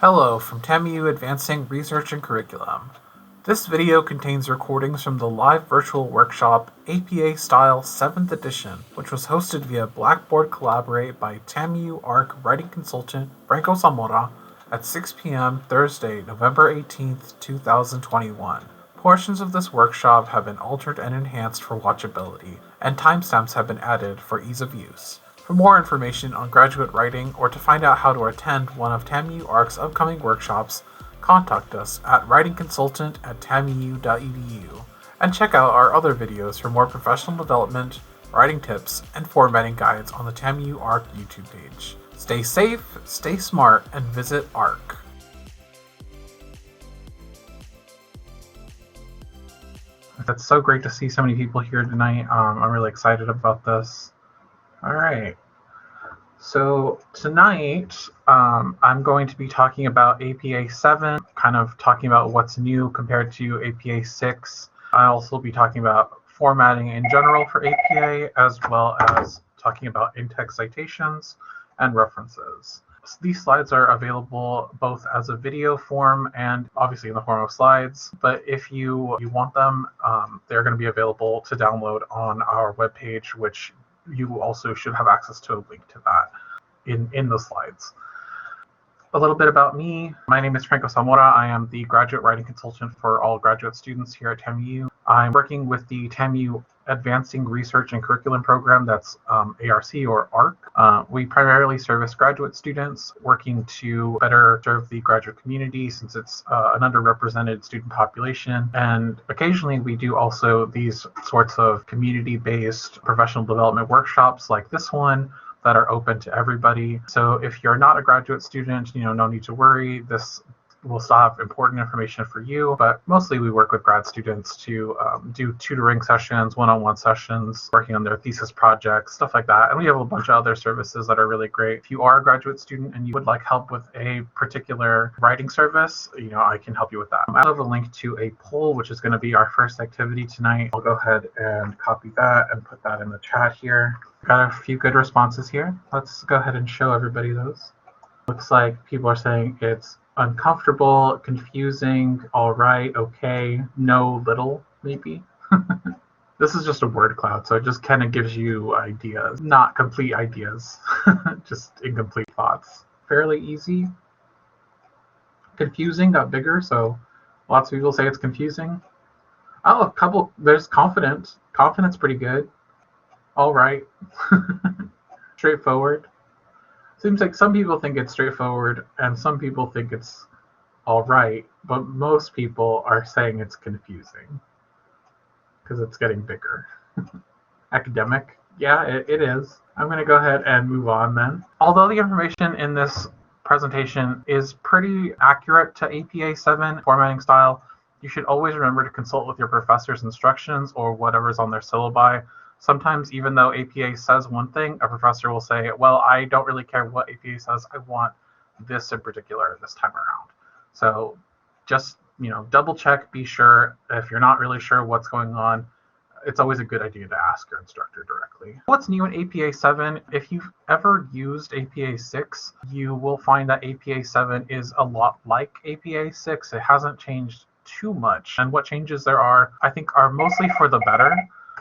Hello from TAMIU Advancing Research and Curriculum. This video contains recordings from the live virtual workshop APA Style 7th Edition, which was hosted via Blackboard Collaborate by TAMIU ARC writing consultant Franco Zamora at 6 p.m. Thursday, November 18th, 2021. Portions of this workshop have been altered and enhanced for watchability, and timestamps have been added for ease of use. For more information on graduate writing or to find out how to attend one of TAMIU ARC's upcoming workshops, contact us at writingconsultant@tamiu.edu and check out our other videos for more professional development, writing tips, and formatting guides on the TAMIU ARC YouTube page. Stay safe, stay smart, and visit ARC. It's so great to see so many people here tonight. I'm really excited about this. All right. So tonight, I'm going to be talking about APA 7, kind of talking about what's new compared to APA 6. I'll also be talking about formatting in general for APA, as well as talking about in-text citations and references. These slides are available both as a video form and obviously in the form of slides, but if you want them, they're going to be available to download on our webpage, which you also should have access to a link to that in the slides. A little bit about me. My name is Franco Zamora. I am the graduate writing consultant for all graduate students here at TAMIU. I'm working with the TAMIU Advancing Research and Curriculum program, that's ARC or ARC. We primarily service graduate students working to better serve the graduate community since it's an underrepresented student population. And occasionally we do also these sorts of community-based professional development workshops like this one that are open to everybody. So if you're not a graduate student, no need to worry. This will still have important information for you, but mostly we work with grad students to do tutoring sessions, one-on-one sessions, working on their thesis projects, stuff like that. And we have a bunch of other services that are really great. If you are a graduate student and you would like help with a particular writing service, I can help you with that. I have a link to a poll, which is going to be our first activity tonight. I'll go ahead and copy that and put that in the chat here. Got a few good responses here. Let's go ahead and show everybody those. Looks like people are saying it's uncomfortable, confusing, all right, okay, no, little, maybe. This is just a word cloud, so it just kind of gives you ideas, not complete ideas, just incomplete thoughts. Fairly easy. Confusing got bigger, so lots of people say it's confusing. Oh, a couple, there's confident. Confident's pretty good. All right. Straightforward. Seems like some people think it's straightforward and some people think it's all right, but most people are saying it's confusing because it's getting bigger. Academic, yeah, it is. I'm going to go ahead and move on then. Although the information in this presentation is pretty accurate to APA 7 formatting style, you should always remember to consult with your professor's instructions or whatever's on their syllabi. Sometimes, even though APA says one thing, a professor will say, well, I don't really care what APA says. I want this in particular this time around. So just, double check, be sure. If you're not really sure what's going on, it's always a good idea to ask your instructor directly. What's new in APA 7? If you've ever used APA 6, you will find that APA 7 is a lot like APA 6. It hasn't changed too much. And what changes there are, I think, are mostly for the better.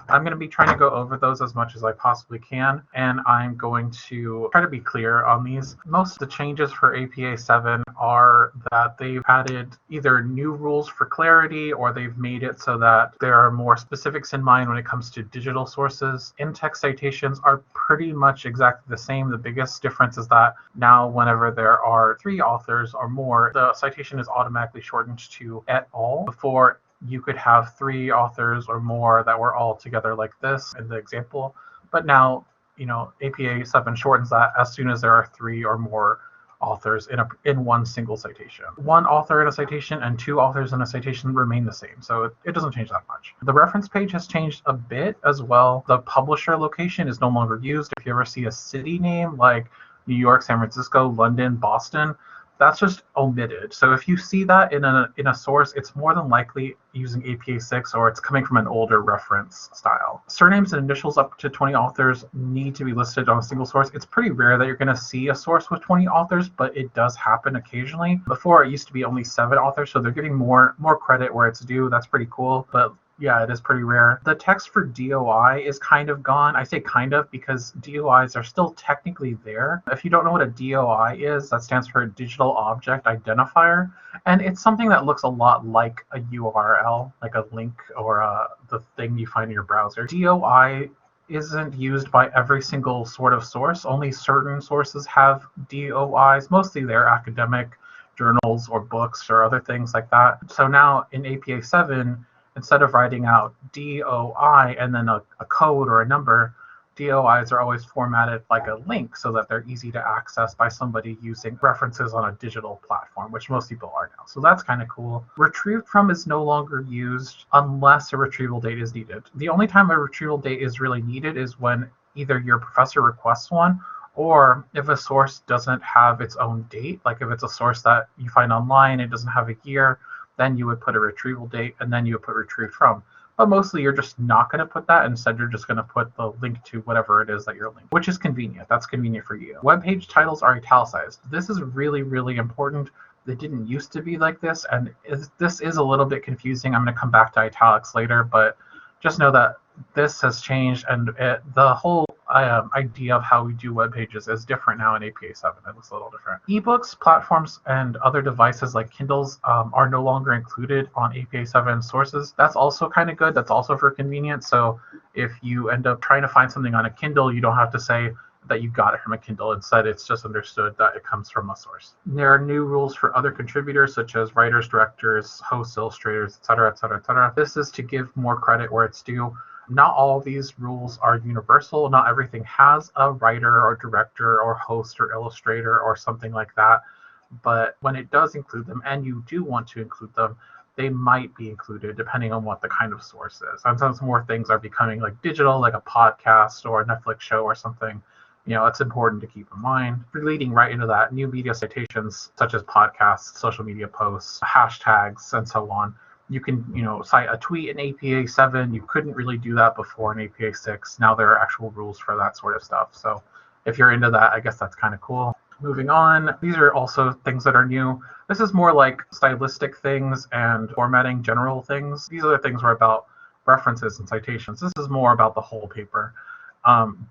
I'm going to be trying to go over those as much as I possibly can, and I'm going to try to be clear on these. Most of the changes for APA 7 are that they've added either new rules for clarity or they've made it so that there are more specifics in mind when it comes to digital sources. In-text citations are pretty much exactly the same. The biggest difference is that now whenever there are 3 authors or more, the citation is automatically shortened to et al. Before, you could have 3 authors or more that were all together like this in the example. But now, APA 7 shortens that as soon as there are 3 or more authors in one single citation. 1 author in a citation and 2 authors in a citation remain the same, so it doesn't change that much. The reference page has changed a bit as well. The publisher location is no longer used. If you ever see a city name like New York, San Francisco, London, Boston, that's just omitted. So if you see that in a source, it's more than likely using APA 6 or it's coming from an older reference style. Surnames and initials up to 20 authors need to be listed on a single source. It's pretty rare that you're going to see a source with 20 authors, but it does happen occasionally. Before, it used to be only 7 authors, so they're giving more credit where it's due. That's pretty cool. But yeah, it is pretty rare. The text for DOI is kind of gone. I say kind of because DOIs are still technically there. If you don't know what a DOI is, that stands for Digital Object Identifier. And it's something that looks a lot like a URL, like a link or the thing you find in your browser. DOI isn't used by every single sort of source. Only certain sources have DOIs. Mostly they're academic journals or books or other things like that. So now in APA 7, instead of writing out DOI and then a code or a number, DOIs are always formatted like a link so that they're easy to access by somebody using references on a digital platform, which most people are now. So that's kind of cool. Retrieved from is no longer used unless a retrieval date is needed. The only time a retrieval date is really needed is when either your professor requests one, or if a source doesn't have its own date, like if it's a source that you find online, it doesn't have a year, then you would put a retrieval date and then you would put retrieved from. But mostly you're just not going to put that. Instead, you're just going to put the link to whatever it is that you're linking, which is convenient. That's convenient for you. Web page titles are italicized. This is really, really important. They didn't used to be like this, and this is a little bit confusing. I'm going to come back to italics later, but just know that this has changed, and the whole idea of how we do web pages is different now in APA 7. It looks a little different. Ebooks, platforms, and other devices like Kindles are no longer included on APA 7 sources. That's also kind of good. That's also for convenience. So if you end up trying to find something on a Kindle, you don't have to say that you got it from a Kindle. Instead, it's just understood that it comes from a source. There are new rules for other contributors, such as writers, directors, hosts, illustrators, etc., etc., etc. This is to give more credit where it's due. Not all of these rules are universal. Not everything has a writer or director or host or illustrator or something like that. But when it does include them, and you do want to include them, they might be included depending on what the kind of source is. Sometimes more things are becoming like digital, like a podcast or a Netflix show or something. It's important to keep in mind. Leading right into that, new media citations such as podcasts, social media posts, hashtags, and so on. You can, cite a tweet in APA 7. You couldn't really do that before in APA 6. Now there are actual rules for that sort of stuff. So if you're into that, I guess that's kind of cool. Moving on, these are also things that are new. This is more like stylistic things and formatting general things. These other things were about references and citations. This is more about the whole paper.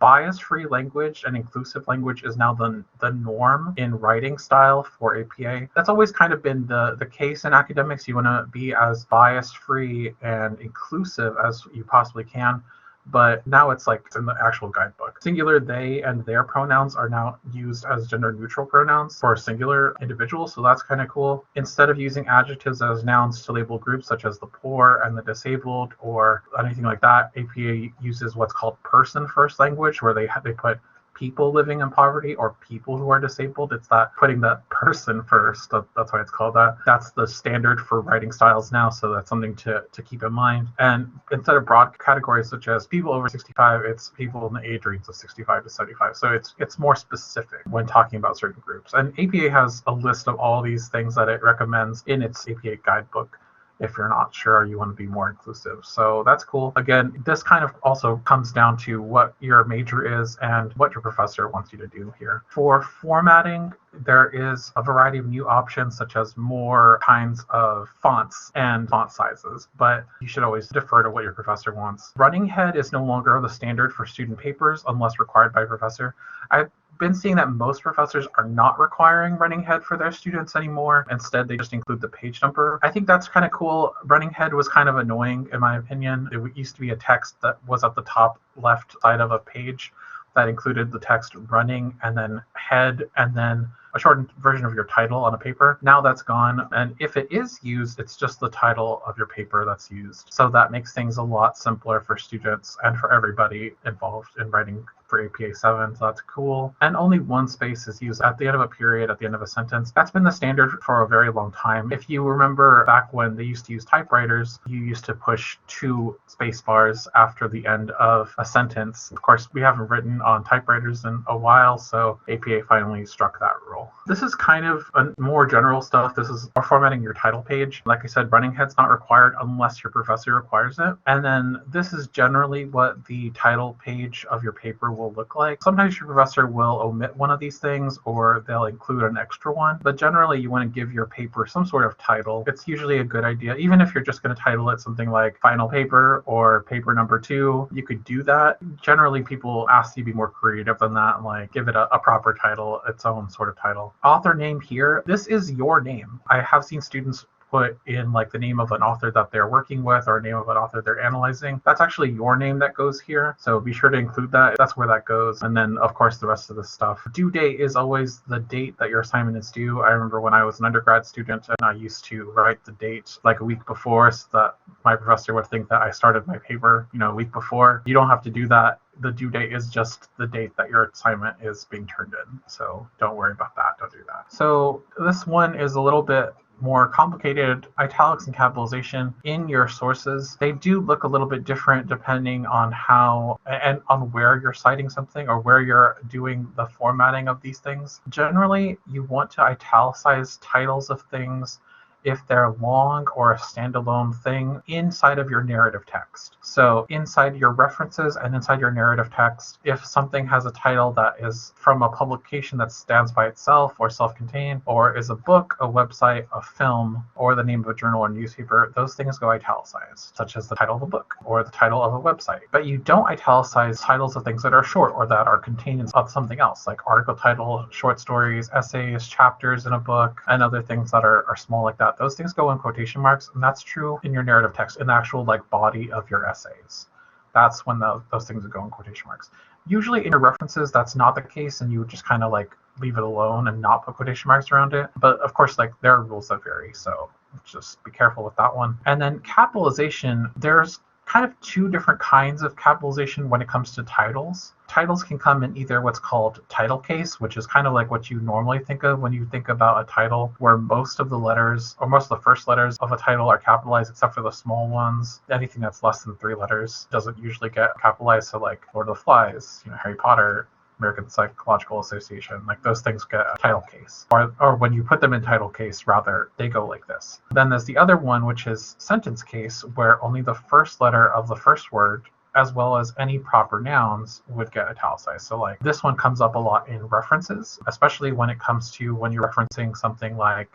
Bias-free language and inclusive language is now the norm in writing style for APA. That's always kind of been the case in academics. You want to be as bias-free and inclusive as you possibly can. But now it's like it's in the actual guidebook. Singular they and their pronouns are now used as gender neutral pronouns for singular individuals, so that's kind of cool. Instead of using adjectives as nouns to label groups such as the poor and the disabled or anything like that, APA uses what's called person first language, where they put people living in poverty or people who are disabled. It's that putting that person first. That's why it's called that. That's the standard for writing styles now, so that's something to keep in mind. And instead of broad categories such as people over 65, it's people in the age range of 65 to 75. So it's more specific when talking about certain groups. And APA has a list of all these things that it recommends in its APA guidebook if you're not sure you want to be more inclusive. So that's cool. Again, this kind of also comes down to what your major is and what your professor wants you to do here. For formatting, there is a variety of new options, such as more kinds of fonts and font sizes, but you should always defer to what your professor wants. Running head is no longer the standard for student papers unless required by a professor. I've been seeing that most professors are not requiring running head for their students anymore. Instead, they just include the page number. I think that's kind of cool. Running head was kind of annoying, in my opinion. It used to be a text that was at the top left side of a page that included the text running and then head and then a shortened version of your title on a paper. Now that's gone, and if it is used, it's just the title of your paper that's used. So that makes things a lot simpler for students and for everybody involved in writing for APA 7, so that's cool. And only one space is used at the end of a period, at the end of a sentence. That's been the standard for a very long time. If you remember back when they used to use typewriters, you used to push 2 space bars after the end of a sentence. Of course, we haven't written on typewriters in a while, so APA finally struck that rule. title. This is kind of a more general stuff. This is more formatting your title page. Like I said, running head's not required unless your professor requires it. And then this is generally what the title page of your paper will look like. Sometimes your professor will omit one of these things or they'll include an extra one, but generally you want to give your paper some sort of title. It's usually a good idea, even if you're just going to title it something like final paper or paper number 2, you could do that. Generally people ask you to be more creative than that and like give it a proper title, its own sort of title. Author name here, this is your name. I have seen students put in like the name of an author that they're working with or a name of an author they're analyzing. That's actually your name that goes here, so be sure to include that. That's where that goes. And then of course the rest of the stuff. Due date is always the date that your assignment is due. I remember when I was an undergrad student and I used to write the date like a week before so that my professor would think that I started my paper, a week before. You don't have to do that. The due date is just the date that your assignment is being turned in. So don't worry about that. Don't do that. So this one is a little bit more complicated. Italics and capitalization in your sources, they do look a little bit different depending on how and on where you're citing something or where you're doing the formatting of these things. Generally, you want to italicize titles of things if they're long or a standalone thing inside of your narrative text. So inside your references and inside your narrative text, if something has a title that is from a publication that stands by itself or self-contained, or is a book, a website, a film, or the name of a journal or newspaper, those things go italicized, such as the title of a book or the title of a website. But you don't italicize titles of things that are short or that are contained of something else, like article title, short stories, essays, chapters in a book, and other things that are small like that. Those things go in quotation marks, and that's true in your narrative text, in the actual like body of your essays. That's when those things would go in quotation marks. Usually in your references, that's not the case, and you would just kind of like leave it alone and not put quotation marks around it. But of course, like there are rules that vary, so just be careful with that one. And then capitalization, there's kind of two different kinds of capitalization when it comes to titles. Titles can come in either what's called title case, which is kind of like what you normally think of when you think about a title, where most of the letters or most of the first letters of a title are capitalized except for the small ones. Anything that's less than 3 letters doesn't usually get capitalized. So like Lord of the Flies, Harry Potter, American Psychological Association, like those things get a title case. Or when you put them in title case, rather, they go like this. Then there's the other one, which is sentence case, where only the first letter of the first word, as well as any proper nouns, would get italicized. So like this one comes up a lot in references, especially when it comes to when you're referencing something like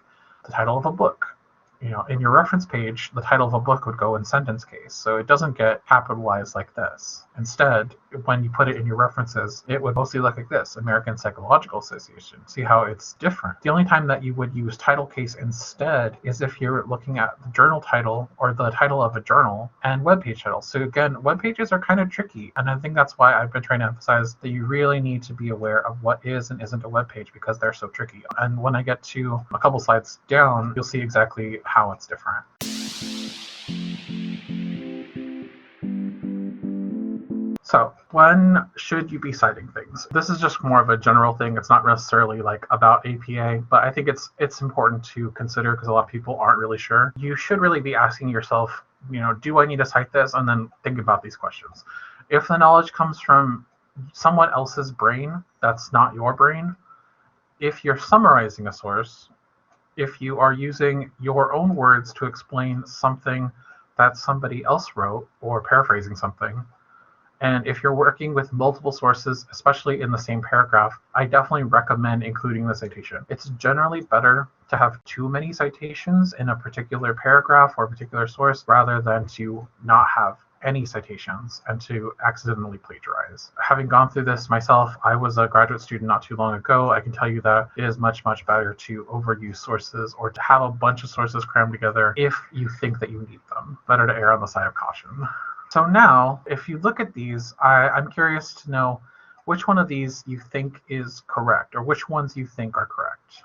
the title of a book. In your reference page, the title of a book would go in sentence case, so it doesn't get capitalized like this. Instead, when you put it in your references, it would mostly look like this, American Psychological Association. See how it's different? The only time that you would use title case instead is if you're looking at the journal title or the title of a journal and webpage titles. So again, web pages are kind of tricky, and I think that's why I've been trying to emphasize that you really need to be aware of what is and isn't a web page, because they're so tricky. And when I get to a couple slides down, you'll see exactly how it's different. So when should you be citing things? This is just more of a general thing. It's not necessarily like about APA, but I think it's important to consider because a lot of people aren't really sure. You should really be asking yourself, do I need to cite this? And then think about these questions. If the knowledge comes from someone else's brain, that's not your brain. If you're summarizing a source, if you are using your own words to explain something that somebody else wrote or paraphrasing something, and if you're working with multiple sources, especially in the same paragraph, I definitely recommend including the citation. It's generally better to have too many citations in a particular paragraph or a particular source rather than to not have any citations and to accidentally plagiarize. Having gone through this myself, I was a graduate student not too long ago. I can tell you that it is much, much better to overuse sources or to have a bunch of sources crammed together if you think that you need them. Better to err on the side of caution. So now, if you look at these, I'm curious to know which one of these you think is correct, or which ones you think are correct.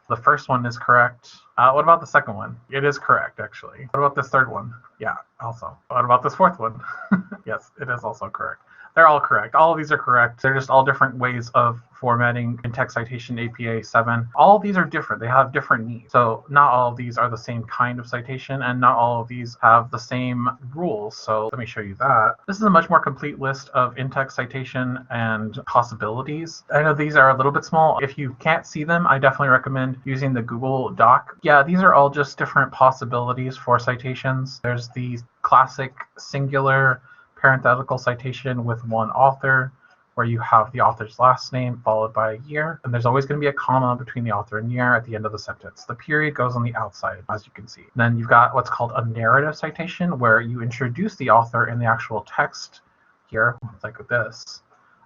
The first one is correct. What about the second one? It is correct, actually. What about this third one? Yeah, also. What about this fourth one? Yes, it is also correct. They're all correct. All of these are correct. They're just all different ways of formatting in-text citation APA 7. All of these are different. They have different needs. So not all of these are the same kind of citation, and not all of these have the same rules. So let me show you that. This is a much more complete list of in-text citation and possibilities. I know these are a little bit small. If you can't see them, I definitely recommend using the Google Doc. Yeah, these are all just different possibilities for citations. There's the classic singular parenthetical citation with one author, where you have the author's last name followed by a year, and there's always going to be a comma between the author and year at the end of the sentence. The period goes on the outside, as you can see. Then you've got what's called a narrative citation, where you introduce the author in the actual text here, like this,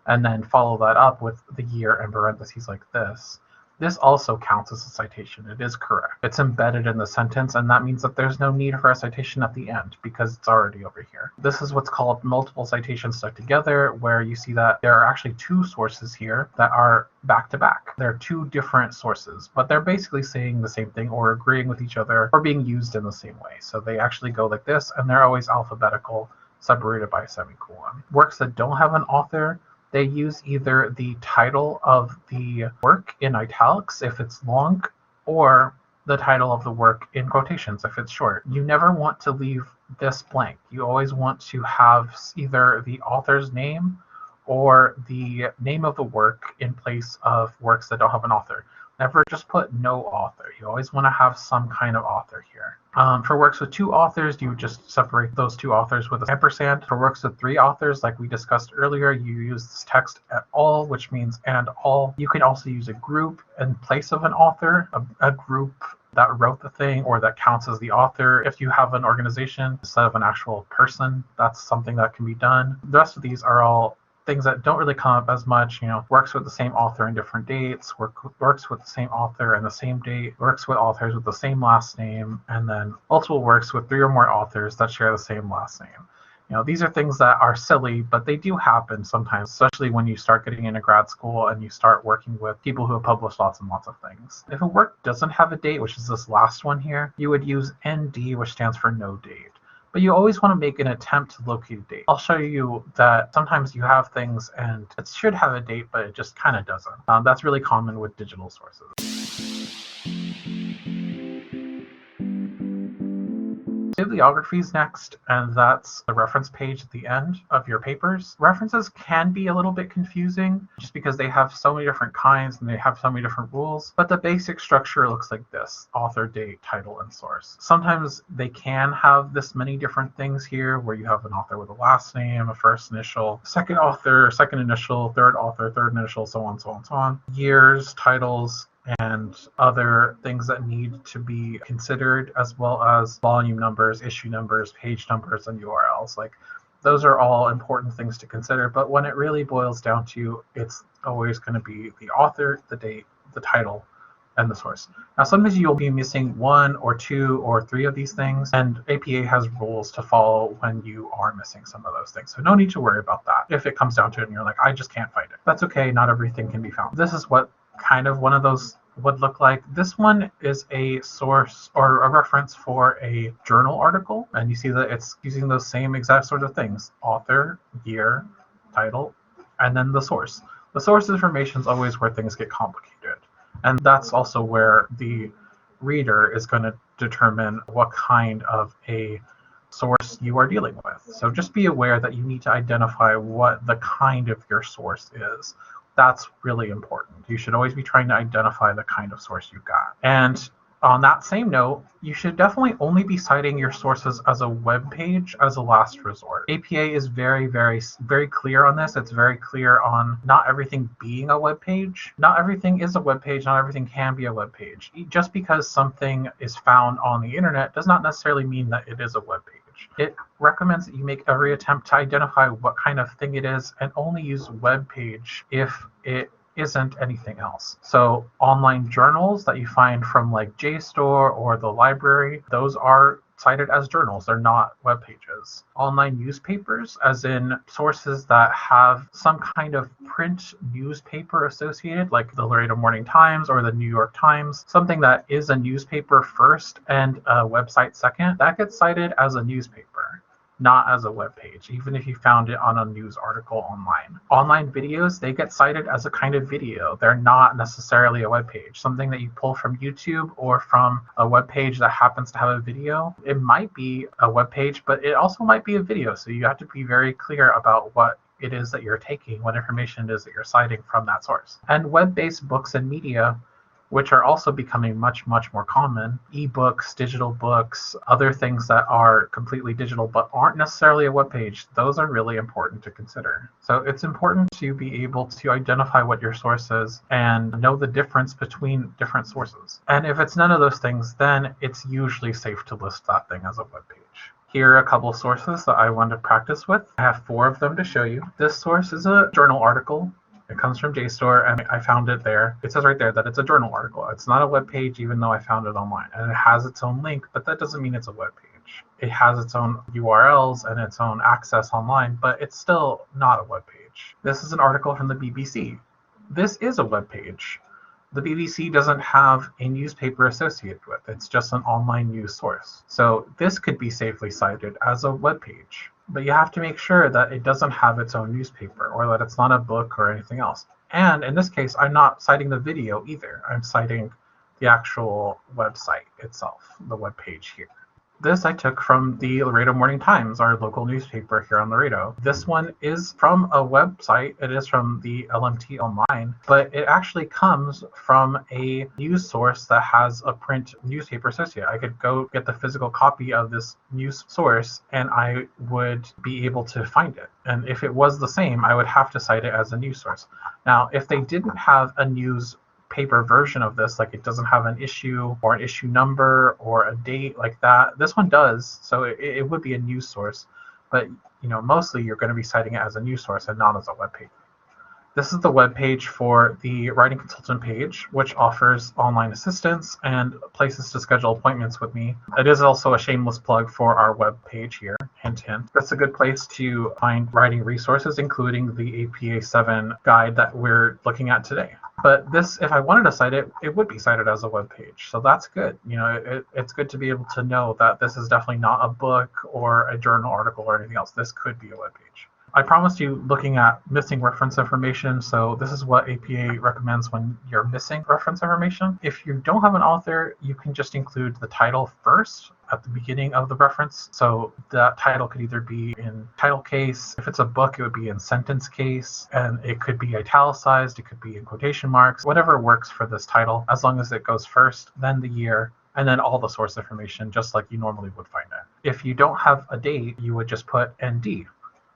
and then follow that up with the year and parentheses like this. This also counts as a citation. It is correct. It's embedded in the sentence, and that means that there's no need for a citation at the end because it's already over here. This is what's called multiple citations stuck together, where you see that there are actually two sources here that are back to back. They're two different sources, but they're basically saying the same thing or agreeing with each other or being used in the same way. So they actually go like this, and they're always alphabetical, separated by a semicolon. Works that don't have an author, they use either the title of the work in italics if it's long, or the title of the work in quotations if it's short. You never want to leave this blank. You always want to have either the author's name or the name of the work in place of works that don't have an author. Never just put no author. You always want to have some kind of author here. For works with two authors, you just separate those two authors with an ampersand. For works with three authors, like we discussed earlier, you use this text at all, which means and all. You can also use a group in place of an author, a group that wrote the thing or that counts as the author. If you have an organization instead of an actual person, that's something that can be done. The rest of these are all things that don't really come up as much, works with the same author in different dates, works with the same author and the same date, works with authors with the same last name, and then multiple works with 3 or more authors that share the same last name. These are things that are silly, but they do happen sometimes, especially when you start getting into grad school and you start working with people who have published lots and lots of things. If a work doesn't have a date, which is this last one here, you would use ND, which stands for no date. But you always want to make an attempt to locate a date. I'll show you that sometimes you have things and it should have a date, but it just kind of doesn't. That's really common with digital sources. Bibliography is next, and that's the reference page at the end of your papers. References can be a little bit confusing just because they have so many different kinds and they have so many different rules, but the basic structure looks like this: author, date, title, and source. Sometimes they can have this many different things here where you have an author with a last name, a first initial, second author, second initial, third author, third initial, so on, so on, so on. Years, titles, and other things that need to be considered, as well as volume numbers, issue numbers, page numbers, and URLs. Like, those are all important things to consider, but when it really boils down to, it's always going to be the author, the date, the title, and the source. Now, sometimes you'll be missing 1 or 2 or 3 of these things, and APA has rules to follow when you are missing some of those things. So no need to worry about that. If it comes down to it and you're like, I just can't find it, that's okay. Not everything can be found. This is what kind of one of those would look like. This one is a source or a reference for a journal article, and you see that it's using those same exact sort of things: author, year, title, and then the source. The source information is always where things get complicated, and that's also where the reader is going to determine what kind of a source you are dealing with. So just be aware that you need to identify what the kind of your source is. That's really important. You should always be trying to identify the kind of source you've got. And on that same note, you should definitely only be citing your sources as a web page as a last resort. APA is very, very, very clear on this. It's very clear on not everything being a web page. Not everything is a web page. Not everything can be a web page. Just because something is found on the internet does not necessarily mean that it is a web page. It recommends that you make every attempt to identify what kind of thing it is and only use web page if it isn't anything else. So online journals that you find from like JSTOR or the library, those are cited as journals. They're not web pages. Online newspapers, as in sources that have some kind of print newspaper associated, like the Laredo Morning Times or the New York Times, something that is a newspaper first and a website second, that gets cited as a newspaper. not as a web page, even if you found it on a news article online. Online videos, they get cited as a kind of video. They're not necessarily a web page. Something that you pull from YouTube or from a web page that happens to have a video, it might be a web page, but it also might be a video. So you have to be very clear about what it is that you're taking, what information it is that you're citing from that source. And web-based books and media, which are also becoming much, much more common. Ebooks, digital books, other things that are completely digital but aren't necessarily a web page, those are really important to consider. So it's important to be able to identify what your source is and know the difference between different sources. And if it's none of those things, then it's usually safe to list that thing as a web page. Here are a couple of sources that I want to practice with. I have 4 of them to show you. This source is a journal article. It comes from JSTOR, and I found it there. It says right there that it's a journal article. It's not a web page, even though I found it online. And it has its own link, but that doesn't mean it's a web page. It has its own URLs and its own access online, but it's still not a web page. This is an article from the BBC. This is a web page. The BBC doesn't have a newspaper associated with it. It's just an online news source. So this could be safely cited as a web page. But you have to make sure that it doesn't have its own newspaper or that it's not a book or anything else. And in this case, I'm not citing the video either. I'm citing the actual website itself, the web page here. This I took from the Laredo Morning Times, our local newspaper here on Laredo. This one is from a website. It is from the LMT Online, but it actually comes from a news source that has a print newspaper associated. I could go get the physical copy of this news source and I would be able to find it. And if it was the same, I would have to cite it as a news source. Now, if they didn't have a news paper version of this, like it doesn't have an issue or an issue number or a date like that, this one does, so it would be a news source, but mostly you're going to be citing it as a news source and not as a web page. This is the web page for the Writing Consultant page, which offers online assistance and places to schedule appointments with me. It is also a shameless plug for our web page here, hint, hint. That's a good place to find writing resources, including the APA 7 guide that we're looking at today. But this, if I wanted to cite it, it would be cited as a web page. So that's good. It's good to be able to know that this is definitely not a book or a journal article or anything else. This could be a web page. I promised you looking at missing reference information, so this is what APA recommends when you're missing reference information. If you don't have an author, you can just include the title first at the beginning of the reference. So that title could either be in title case. If it's a book, it would be in sentence case, and it could be italicized, it could be in quotation marks, whatever works for this title, as long as it goes first, then the year, and then all the source information, just like you normally would find it. If you don't have a date, you would just put ND.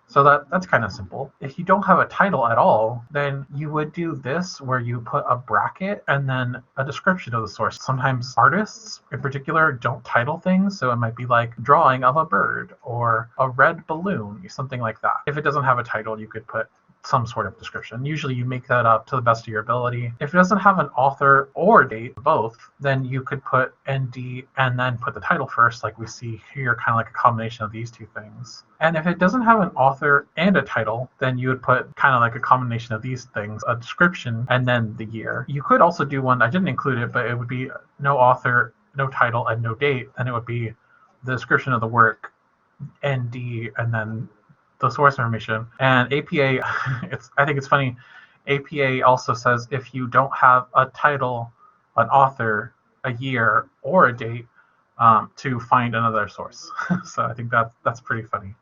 So that's kind of simple. If you don't have a title at all, then you would do this where you put a bracket and then a description of the source. Sometimes artists in particular don't title things, so it might be like drawing of a bird or a red balloon, something like that. If it doesn't have a title, you could put some sort of description. Usually you make that up to the best of your ability. If it doesn't have an author or date, both, then you could put ND and then put the title first, like we see here, kind of like a combination of these two things. And if it doesn't have an author and a title, then you would put kind of like a combination of these things, a description, and then the year. You could also do one, I didn't include it, but it would be no author, no title, and no date. And it would be the description of the work, ND, and then the source information. And APA, I think it's funny, APA also says if you don't have a title, an author, a year, or a date, to find another source. So I think that's pretty funny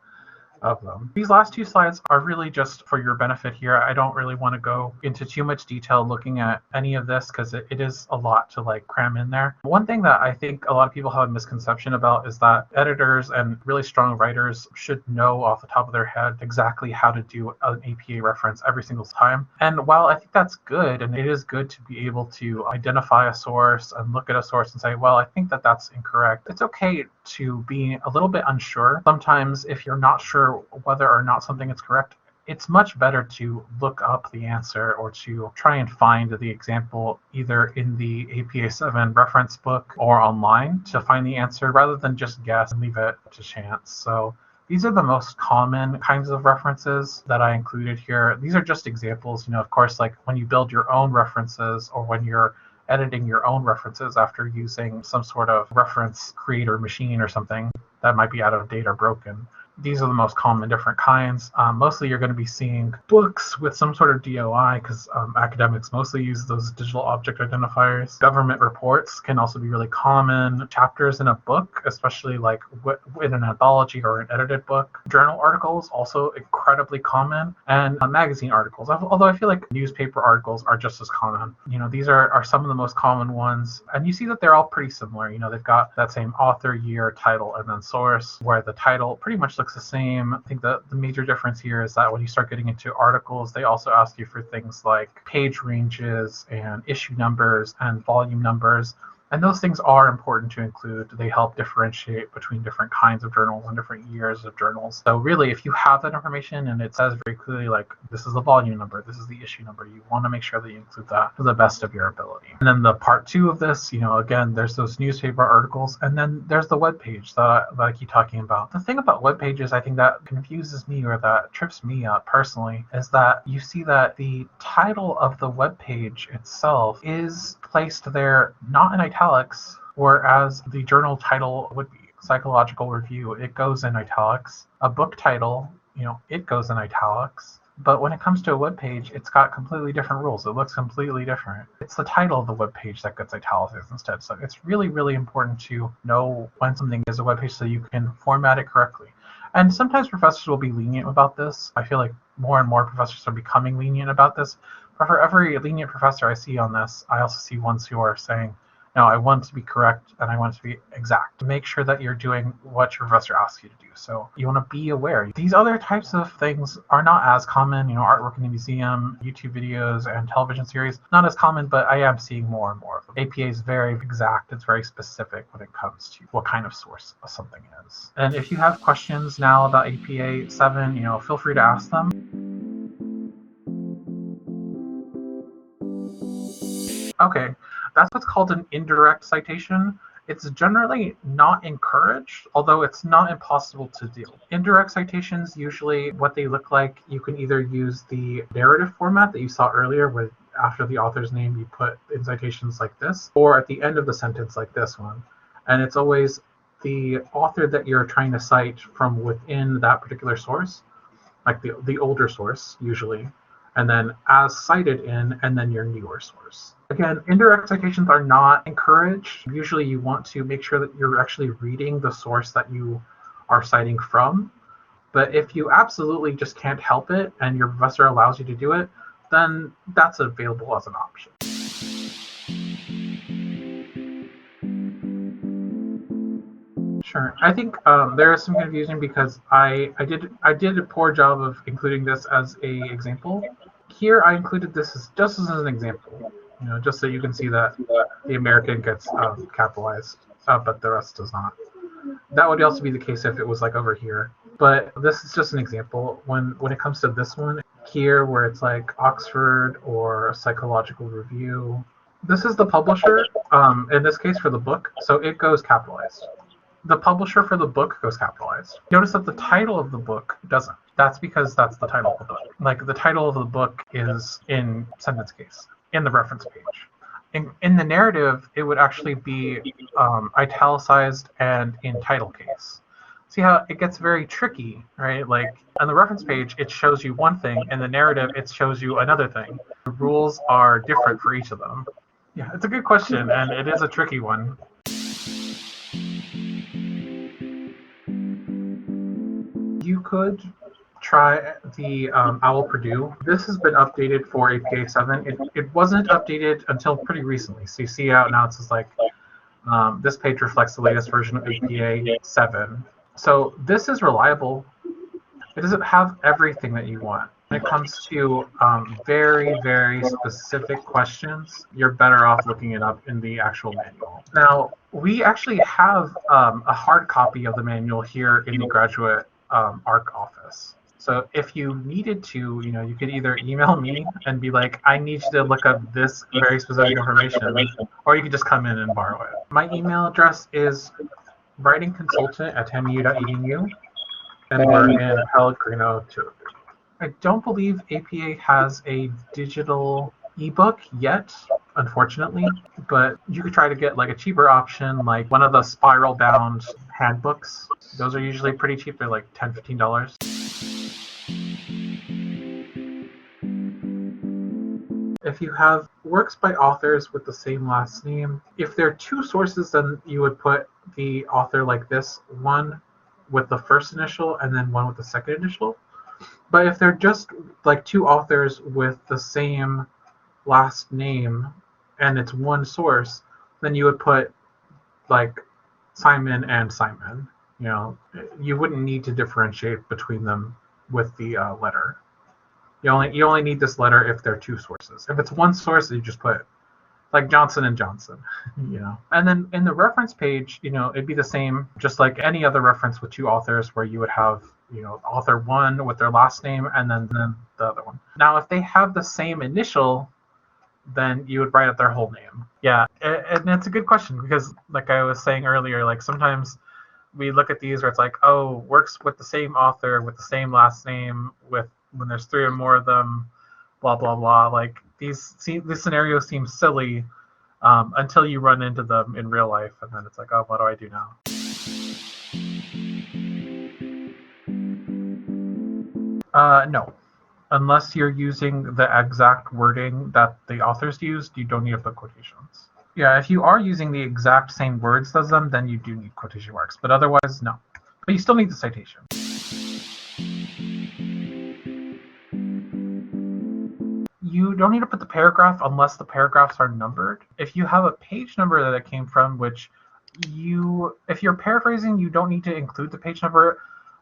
of them. These last 2 slides are really just for your benefit here. I don't really want to go into too much detail looking at any of this because it is a lot to cram in there. One thing that I think a lot of people have a misconception about is that editors and really strong writers should know off the top of their head exactly how to do an APA reference every single time. And while I think that's good, and it is good to be able to identify a source and look at a source and say, well, I think that that's incorrect, it's okay to be a little bit unsure. Sometimes if you're not sure whether or not something is correct, it's much better to look up the answer or to try and find the example either in the APA 7 reference book or online to find the answer rather than just guess and leave it to chance. So these are the most common kinds of references that I included here. These are just examples, of course, like when you build your own references or when you're editing your own references after using some sort of reference creator machine or something that might be out of date or broken. these are the most common different kinds. Mostly you're going to be seeing books with some sort of DOI because academics mostly use those digital object identifiers. Government reports can also be really common. Chapters in a book, especially like in an anthology or an edited book. Journal articles, also incredibly common. And magazine articles, although I feel like newspaper articles are just as common. These are some of the most common ones. And you see that they're all pretty similar. They've got that same author, year, title, and then source, where the title pretty much looks the same. I think the major difference here is that when you start getting into articles, they also ask you for things like page ranges and issue numbers and volume numbers. And those things are important to include. They help differentiate between different kinds of journals and different years of journals. So really, if you have that information and it says very clearly, like, this is the volume number, this is the issue number, you want to make sure that you include that to the best of your ability. And then the part two of this, again, there's those newspaper articles, and then there's the web page that I keep talking about. The thing about web pages, I think that confuses me or that trips me up personally, is that you see that the title of the web page itself is placed there not in italics, whereas the journal title would be. Psychological review, it goes in italics. A book title, it goes in italics. But when it comes to a web page, it's got completely different rules. It looks completely different. It's the title of the web page that gets italicized instead. So it's really, really important to know when something is a web page so you can format it correctly. And sometimes professors will be lenient about this. I feel like more and more professors are becoming lenient about this. But for every lenient professor I see on this, I also see ones who are saying, no, I want it to be correct and I want it to be exact. Make sure that you're doing what your professor asks you to do. So you want to be aware. These other types of things are not as common. Artwork in the museum, YouTube videos, and television series, not as common, but I am seeing more and more of them. APA is very exact. It's very specific when it comes to what kind of source something is. And if you have questions now about APA 7, feel free to ask them. Okay. That's what's called an indirect citation. It's generally not encouraged, although it's not impossible to do. Indirect citations, usually what they look like, you can either use the narrative format that you saw earlier, where after the author's name you put in citations like this, or at the end of the sentence like this one. And it's always the author that you're trying to cite from within that particular source, like the older source usually, and then as cited in, and then your newer source. Again, indirect citations are not encouraged. Usually you want to make sure that you're actually reading the source that you are citing from. But if you absolutely just can't help it and your professor allows you to do it, then that's available as an option. Sure. I think there is some confusion because I did a poor job of including this as an example. Here I included this just as an example, just so you can see that the American gets capitalized, but the rest does not. That would also be the case if it was like over here. But this is just an example. When it comes to this one here, where it's like Oxford or Psychological Review, this is the publisher, in this case for the book, so it goes capitalized. The publisher for the book goes capitalized. Notice that the title of the book doesn't. That's because that's the title of the book. Like the title of the book is in sentence case, in the reference page. In the narrative, it would actually be italicized and in title case. See how it gets very tricky, right? Like on the reference page, it shows you one thing. In the narrative, it shows you another thing. The rules are different for each of them. Yeah, it's a good question, and it is a tricky one. You could try the OWL Purdue. This has been updated for APA 7. It wasn't updated until pretty recently. So you see how now it says like, this page reflects the latest version of APA 7. So this is reliable. It doesn't have everything that you want. When it comes to very, very specific questions, you're better off looking it up in the actual manual. Now, we actually have a hard copy of the manual here in the graduate ARC office. So if you needed to, you could either email me and be like, I need you to look up this very specific information, or you could just come in and borrow it. My email address is writingconsultant@tamiu.edu, and we're in Pellegrino too. I don't believe APA has a digital ebook yet. unfortunately. But you could try to get like a cheaper option, like one of the spiral bound handbooks. Those are usually pretty cheap. They're like $10, $15. If you have works by authors with the same last name, if there are two sources, then you would put the author like this, one with the first initial and then one with the second initial. But if they're just like two authors with the same last name and it's one source, then you would put like Simon and Simon. You know, you wouldn't need to differentiate between them with the letter. You only need this letter if they're two sources. If it's one source, you just put like Johnson and Johnson, you know. And then in the reference page, you know, it'd be the same, just like any other reference with two authors, where you would have, you know, author one with their last name and then the other one. Now, if they have the same initial, then you would write up their whole name. Yeah, and it's a good question because, like I was saying earlier, like sometimes we look at these where it's like, oh, works with the same author with the same last name with when there's three or more of them, blah blah blah. Like these scenarios seem silly until you run into them in real life, and then it's like, oh, what do I do now? No. Unless you're using the exact wording that the authors used, you don't need to put quotations. Yeah, if you are using the exact same words as them, then you do need quotation marks. But otherwise, no. But you still need the citation. You don't need to put the paragraph unless the paragraphs are numbered. If you have a page number that it came from, which if you're paraphrasing, you don't need to include the page number,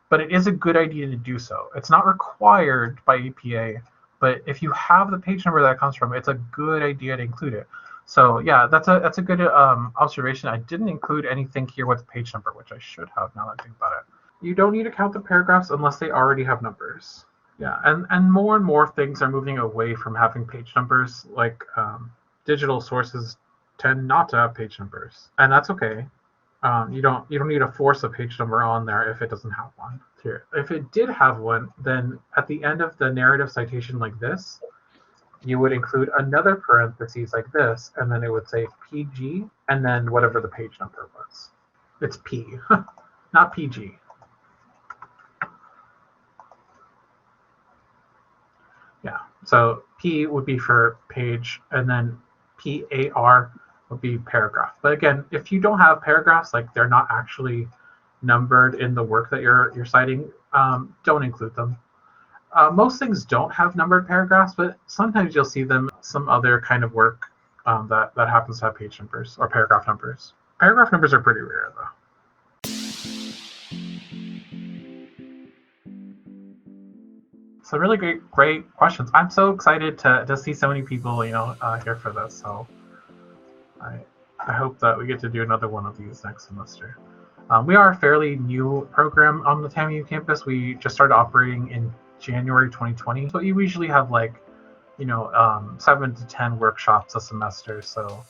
but it is a good idea to do so. It's not required by APA, but if you have the page number that it comes from, it's a good idea to include it. So yeah, that's a good observation. I didn't include anything here with the page number, which I should have now that I think about it. You don't need to count the paragraphs unless they already have numbers. Yeah, and more things are moving away from having page numbers. Like digital sources tend not to have page numbers, and that's okay. You don't need to force a page number on there if it doesn't have one. Here, if it did have one, then at the end of the narrative citation like this, you would include another parentheses like this, and then it would say PG, and then whatever the page number was. It's P, not PG. Yeah, so P would be for page, and then PAR would be paragraph. But again, if you don't have paragraphs, like they're not actually numbered in the work that you're citing, don't include them. Most things don't have numbered paragraphs, but sometimes you'll see them some other kind of work that happens to have page numbers or paragraph numbers. Paragraph numbers are pretty rare, though. So really great questions. I'm so excited to see so many people, here for this. So I hope that we get to do another one of these next semester. We are a fairly new program on the TAMIU campus. We just started operating in January 2020. So you usually have 7 to 10 workshops a semester. So,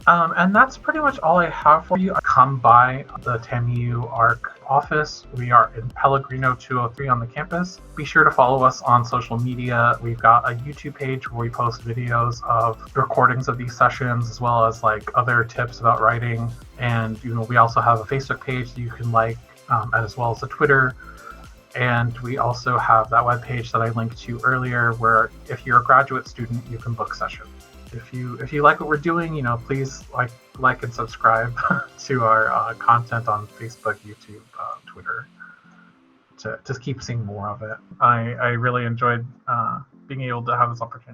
and that's pretty much all I have for you. Come by the TAMIU ARC office. We are in Pellegrino 203 on the campus. Be sure to follow us on social media. We've got a YouTube page where we post videos of recordings of these sessions, as well as other tips about writing. And we also have a Facebook page that you can as well as a Twitter. And we also have that webpage that I linked to earlier, where if you're a graduate student, you can book sessions. If you like what we're doing, please like and subscribe to our content on Facebook, YouTube, Twitter, to keep seeing more of it. I really enjoyed being able to have this opportunity.